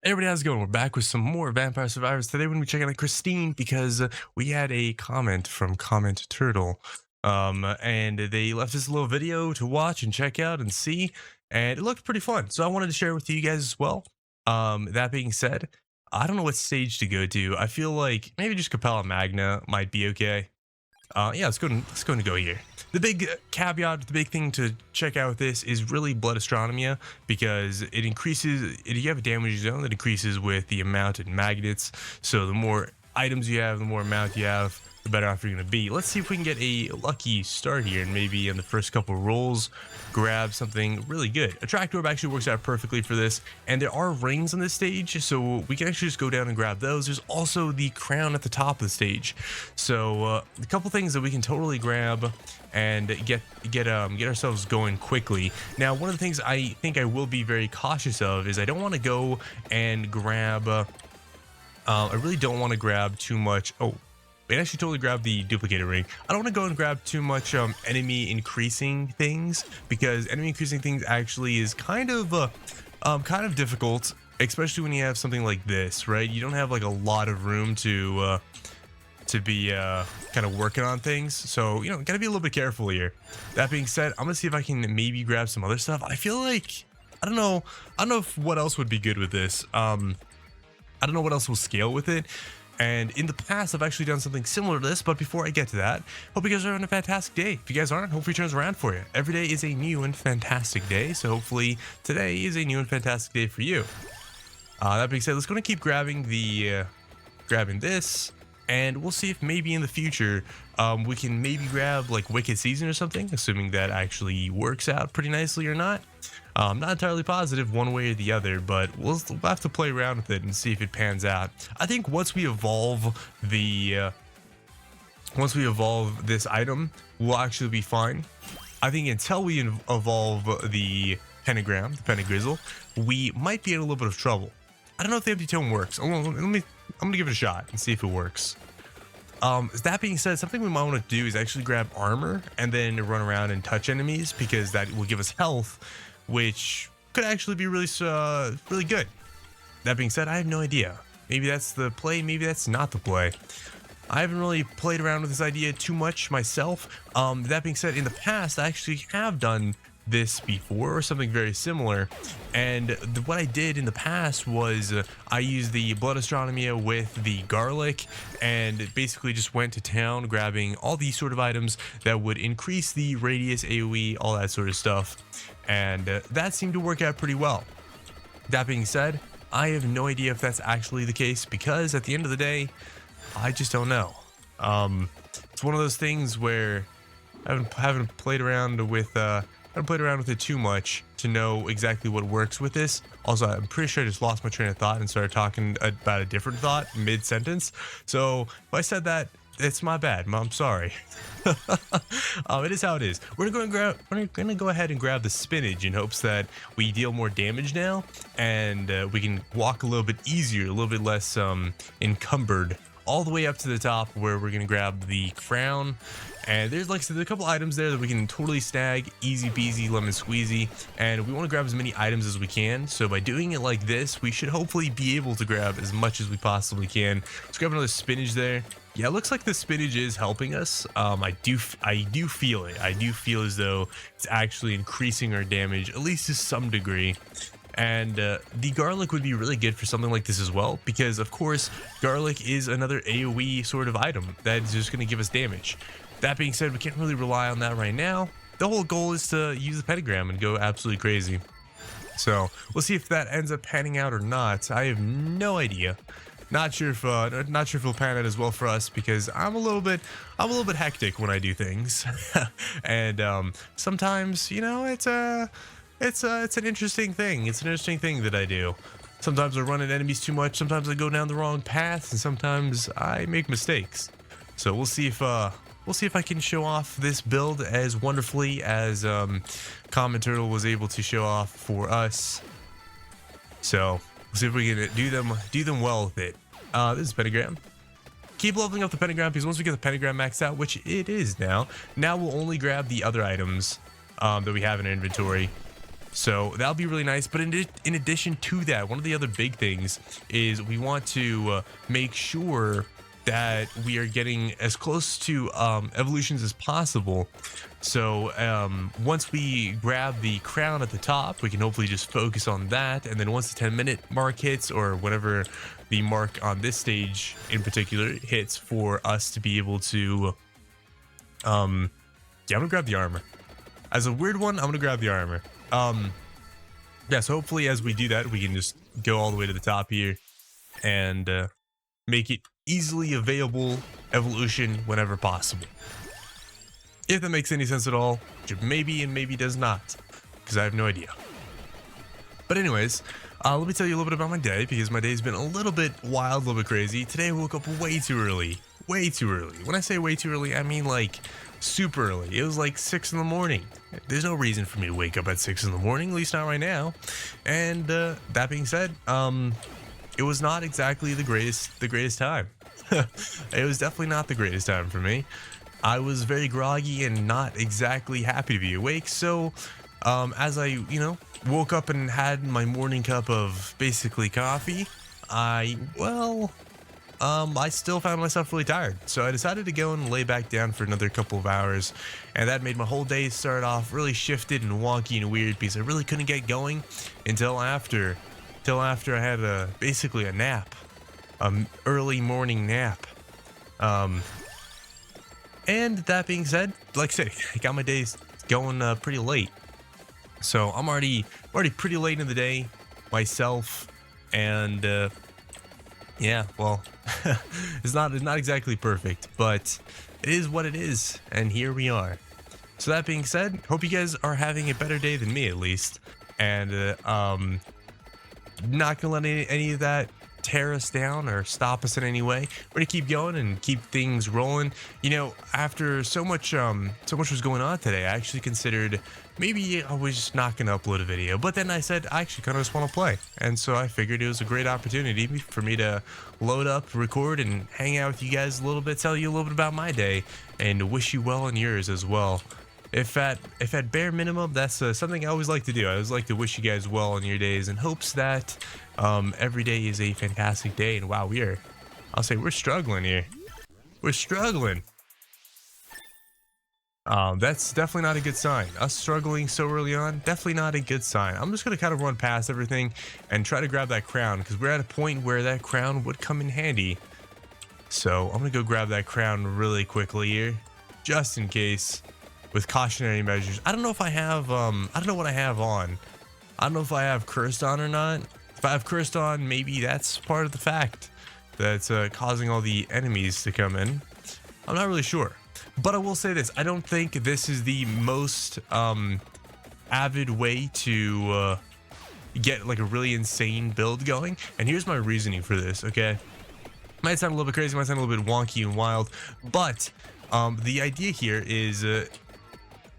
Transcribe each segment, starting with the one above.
Hey everybody, how's it going? We're back with some more Vampire Survivors. Today we're going to be checking out Christine because we had a comment from Comment Turtle. And they left us a little video to watch and check out and see, and it looked pretty fun. So I wanted to share it with you guys as well. That being said, I don't know what stage to go to. I feel like maybe just Capella Magna might be okay. Yeah, let's go here. The big caveat, the big thing to check out with this is really Blood Astronomia, because it increases, you have a damage zone that increases with the amount of magnets. So the more items you have, the more amount you have, the better off you're going to be. Let's see if we can get a lucky start here and maybe in the first couple rolls grab something really good. Attract Orb actually works out perfectly for this, and there are rings on this stage, so we can actually just go down and grab those. There's also the crown at the top of the stage, so a couple things that we can totally grab and get ourselves going quickly. Now, one of the things I think I will be very cautious of is I don't want to go and grab I really don't want to grab too much. Oh, I actually totally grabbed the duplicated ring. I don't want to go and grab too much enemy increasing things, because enemy increasing things actually is kind of difficult, especially when you have something like this, right? You don't have like a lot of room to be kind of working on things, so you know, gotta be a little bit careful here. That being said, I'm gonna see if I can maybe grab some other stuff. I feel like I don't know if what else would be good with this. I don't know what else will scale with it. And in the past, I've actually done something similar to this, but before I get to that, hope you guys are having a fantastic day. If you guys aren't, hopefully it turns around for you. Every day is a new and fantastic day, so hopefully today is a new and fantastic day for you. That being said, let's go and keep grabbing the, grabbing this, and we'll see if maybe in the future, we can maybe grab like Wicked Season or something, assuming that actually works out pretty nicely or not. Not entirely positive one way or the other, but we'll have to play around with it and see if it pans out. I think once we evolve the once we evolve this item, we'll actually be fine. I think until we evolve the pentagram, the pentagrizzle, we might be in a little bit of trouble. I don't know if the empty tome works. I'm gonna give it a shot and see if it works. That being said, something we might want to do is actually grab armor and then run around and touch enemies, because that will give us health, which could actually be really really good. That being said, I have no idea. Maybe that's the play, maybe that's not the play. I haven't really played around with this idea too much myself. That being said, in the past, I actually have done this before, or something very similar, and what I did in the past was I used the Blood Astronomia with the garlic, and basically just went to town grabbing all these sort of items that would increase the radius, AoE, all that sort of stuff, and that seemed to work out pretty well. That being said, I have no idea if that's actually the case, because at the end of the day, I just don't know. It's one of those things where I haven't played around with I haven't played around with it too much to know exactly what works with this. Also, I'm pretty sure I just lost my train of thought and started talking about a different thought mid-sentence. So if I said that, it's my bad. I'm sorry. It is how it is. We're gonna go ahead and grab the spinach in hopes that we deal more damage now, and we can walk a little bit easier, a little bit less encumbered, all the way up to the top, where we're gonna grab the crown. And there's, like I said, there's a couple items there that we can totally snag, easy peasy lemon squeezy, and we want to grab as many items as we can. So by doing it like this, we should hopefully be able to grab as much as we possibly can. Let's grab another spinach there. Yeah, it looks like the spinach is helping us. I do feel it. I do feel as though it's actually increasing our damage, at least to some degree. And the garlic would be really good for something like this as well, because of course garlic is another AoE sort of item that is just going to give us damage. That being said, we can't really rely on that right now. The whole goal is to use the pentagram and go absolutely crazy. So we'll see if that ends up panning out or not. I have no idea. Not sure if it'll pan out as well for us, because I'm a little bit hectic when I do things, and sometimes, you know, it's an interesting thing. It's an interesting thing that I do. Sometimes I run at enemies too much. Sometimes I go down the wrong path, and sometimes I make mistakes. So we'll see if I can show off this build as wonderfully as Common Turtle was able to show off for us. So we'll see if we can do them well with it. This is pentagram. Keep leveling up the pentagram, because once we get the pentagram maxed out, which it is now we'll only grab the other items that we have in our inventory. So that'll be really nice. But in addition to that, one of the other big things is we want to make sure that we are getting as close to evolutions as possible. So once we grab the crown at the top, we can hopefully just focus on that. And then once the 10-minute mark hits, or whatever the mark on this stage in particular hits, for us to be able to yeah, I'm gonna grab the armor. As a weird one, I'm gonna grab the armor. Yeah, so hopefully as we do that, we can just go all the way to the top here and make it easily available evolution whenever possible. If that makes any sense at all, which maybe and maybe does not, because I have no idea. But anyways, let me tell you a little bit about my day, because my day's been a little bit wild, a little bit crazy. Today I woke up way too early. Way too early. When I say way too early, I mean like super early. It was like 6 in the morning. There's no reason for me to wake up at 6 in the morning, at least not right now. And that being said, it was not exactly the greatest time. It was definitely not the greatest time for me. I was very groggy and not exactly happy to be awake. So as I, woke up and had my morning cup of basically coffee, I still found myself really tired. So I decided to go and lay back down for another couple of hours. And that made my whole day start off really shifted and wonky and weird, because I really couldn't get going until after I had basically a nap, early morning nap. And that being said, like I said, I got my days going pretty late. So I'm already pretty late in the day myself, and yeah, well, it's not exactly perfect, but it is what it is, and here we are. So that being said, hope you guys are having a better day than me, at least, and not gonna let any of that tear us down or stop us in any way. We're gonna keep going and keep things rolling. After so much was going on today, I actually considered maybe I was just not gonna upload a video, but then I said I actually kind of just want to play, and so I figured it was a great opportunity for me to load up, record, and hang out with you guys a little bit, tell you a little bit about my day, and wish you well in yours as well. If at bare minimum, that's something I always like to do. I always like to wish you guys well on your days, in hopes that every day is a fantastic day. And wow, I'll say we're struggling here. We're struggling. That's definitely not a good sign. Us struggling so early on, definitely not a good sign. I'm just gonna kind of run past everything and try to grab that crown, because we're at a point where that crown would come in handy. So I'm gonna go grab that crown really quickly here, just in case, with cautionary measures. I don't know if I have, I don't know what I have on. I don't know if I have cursed on or not. If I have cursed on, maybe that's part of the fact that's causing all the enemies to come in. I'm not really sure. But I will say this, I don't think this is the most avid way to get like a really insane build going. And here's my reasoning for this, okay? Might sound a little bit crazy, might sound a little bit wonky and wild, but the idea here is,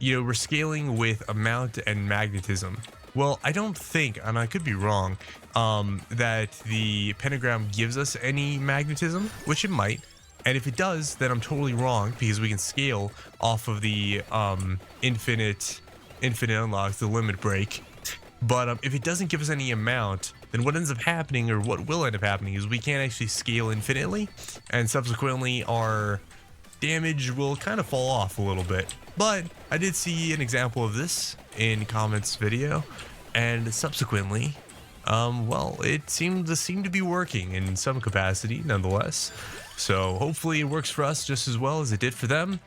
we're scaling with amount and magnetism. Well, I don't think, and I could be wrong, that the pentagram gives us any magnetism, which it might. And if it does, then I'm totally wrong, because we can scale off of the infinite unlocks, the limit break. But if it doesn't give us any amount, then what ends up happening, or what will end up happening, is we can't actually scale infinitely, and subsequently our damage will kind of fall off a little bit. But I did see an example of this in Comet's video, and subsequently, well, it seemed to be working in some capacity nonetheless. So hopefully it works for us just as well as it did for them,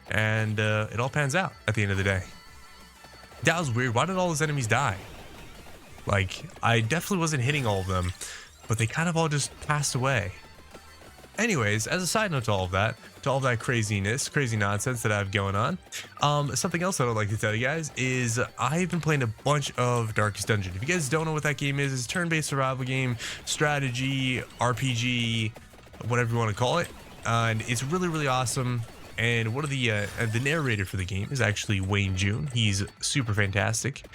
and it all pans out at the end of the day. That was weird. Why did all those enemies die? Like, I definitely wasn't hitting all of them, but they kind of all just passed away. Anyways, as a side note to all of that crazy nonsense that I have going on, something else that I'd like to tell you guys is I've been playing a bunch of Darkest Dungeon. If you guys don't know what that game is, it's a turn-based survival game, strategy, RPG, whatever you want to call it, and it's really, really awesome. And one of the narrator for the game is actually Wayne June. He's super fantastic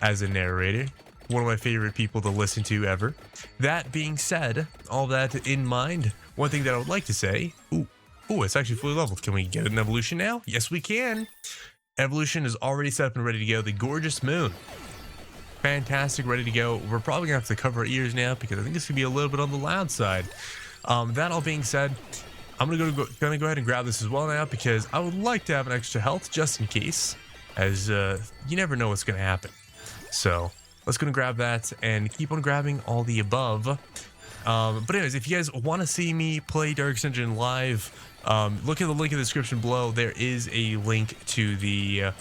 as a narrator. One of my favorite people to listen to ever. That being said, all that in mind, one thing that I would like to say, ooh, it's actually fully leveled. Can we get an evolution now? Yes, we can. Evolution is already set up and ready to go. The gorgeous moon. fantastic, ready to go. We're probably gonna have to cover our ears now because I think this could be a little bit on the loud side. That all being said, I'm gonna go ahead and grab this as well now because I would like to have an extra health just in case, as you never know what's gonna happen. So let's go and grab that and keep on grabbing all the above. But anyways, if you guys want to see me play Darkest Dungeon live, look at the link in the description below. There is a link to the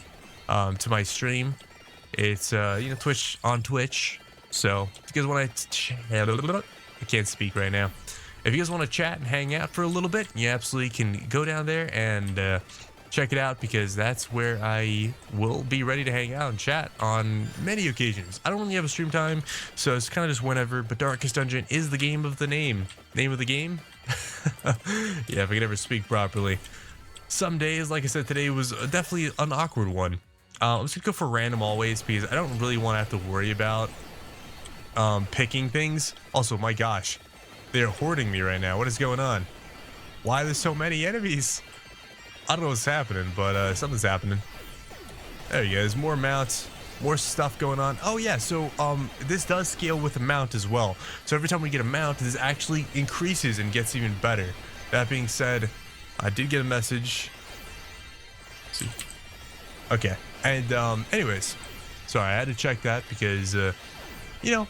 to my stream. It's you know, Twitch. So if you guys want to chat, I can't speak right now. If you guys want to chat and hang out for a little bit, you absolutely can go down there and check it out, because that's where I will be ready to hang out and chat on many occasions. I don't really have a stream time, so it's kind of just whenever, but Darkest Dungeon is the game of the name of the game. Yeah, if I could ever speak properly. Some days, like I said, today was definitely an awkward one. I'm just gonna go for random always, because I don't really want to have to worry about picking things. Also, my gosh, they're hoarding me right now. What is going on? Why are there so many enemies? I don't know what's happening, but something's happening. There you go. There's more mounts, more stuff going on. Oh yeah, so this does scale with the mount as well. So every time we get a mount, this actually increases and gets even better. That being said, I did get a message. Let's see. Okay, and anyways, sorry, I had to check that because you know,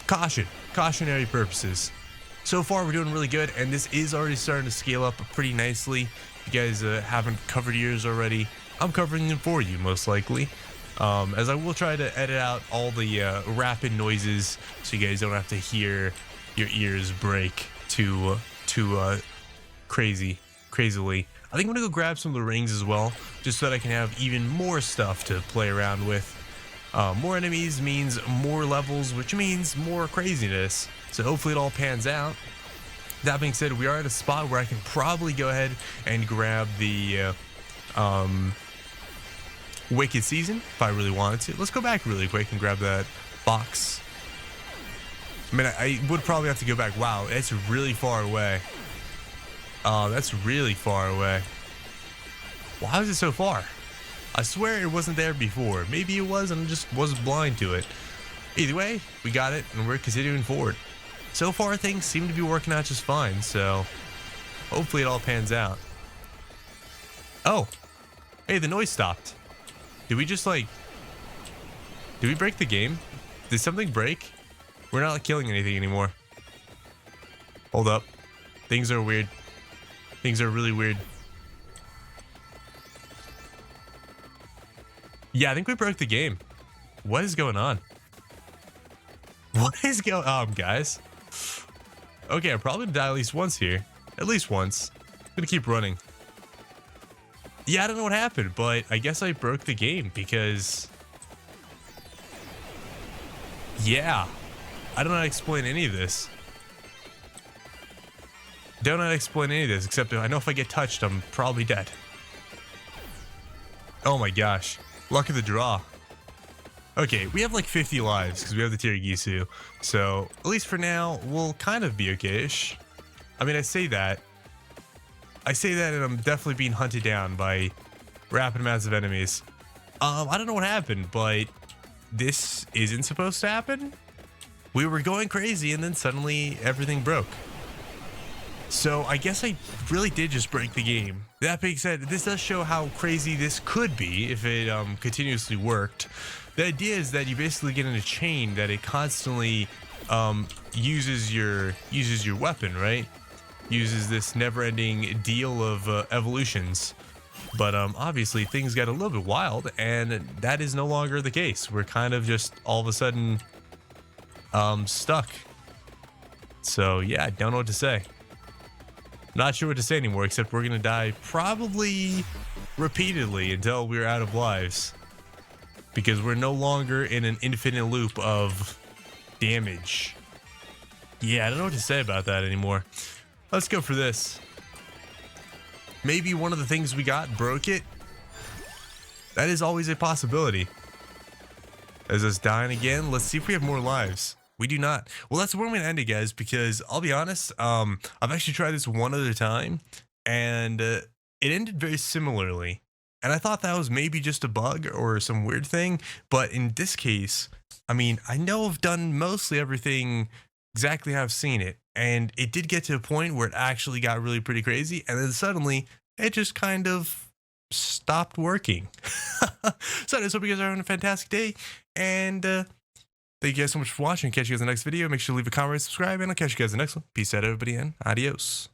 cautionary purposes. So far, we're doing really good, and this is already starting to scale up pretty nicely. If you guys haven't covered yours already, I'm covering them for you, most likely. As I will try to edit out all the rapid noises, so you guys don't have to hear your ears break too crazily. I think I'm gonna go grab some of the rings as well, just so that I can have even more stuff to play around with. More enemies means more levels, which means more craziness. So hopefully it all pans out. That being said, we are at a spot where I can probably go ahead and grab the Wicked Season if I really wanted to. Let's go back really quick and grab that box. I mean, I would probably have to go back. Wow, it's really far away. That's really far away. Why is it so far? I swear it wasn't there before. Maybe it was and I just was blind to it. Either way, we got it and we're continuing forward. So far, things seem to be working out just fine, so hopefully it all pans out. Oh, hey, the noise stopped. Did we just did we break the game? Did something break? We're not killing anything anymore. Hold up. Things are weird. Things are really weird. Yeah, I think we broke the game. What is going on? What is going on, guys? Okay, I'm probably gonna die at least once here. At least once. I'm gonna keep running. Yeah, I don't know what happened, but I guess I broke the game because... yeah. I don't know how to explain any of this. Don't know how to explain any of this, except I know if I get touched, I'm probably dead. Oh my gosh. Luck of the draw. Okay, we have like 50 lives because we have the Tirigisu. So, at least for now, we'll kind of be okay-ish. I mean, I say that and I'm definitely being hunted down by rapid amounts of enemies. I don't know what happened, but this isn't supposed to happen. We were going crazy and then suddenly everything broke. So I guess I really did just break the game. That being said, this does show how crazy this could be if it continuously worked. The idea is that you basically get in a chain that it constantly uses your weapon, right? Uses this never-ending deal of evolutions. But obviously things got a little bit wild, and that is no longer the case. We're kind of just all of a sudden stuck. So yeah, I don't know what to say. Not sure what to say anymore, except we're gonna die probably repeatedly until we're out of lives. Because we're no longer in an infinite loop of damage. Yeah, I don't know what to say about that anymore. Let's go for this. Maybe one of the things we got broke it. That is always a possibility. As us dying again, let's see if we have more lives. We do not. Well, that's where I'm going to end it, guys, because I'll be honest, I've actually tried this one other time, and it ended very similarly. And I thought that was maybe just a bug or some weird thing. But in this case, I mean, I know I've done mostly everything exactly how I've seen it. And it did get to a point where it actually got really pretty crazy. And then suddenly it just kind of stopped working. So I just hope you guys are having a fantastic day. And thank you guys so much for watching. Catch you guys in the next video. Make sure to leave a comment, subscribe, and I'll catch you guys in the next one. Peace out, everybody, and adios.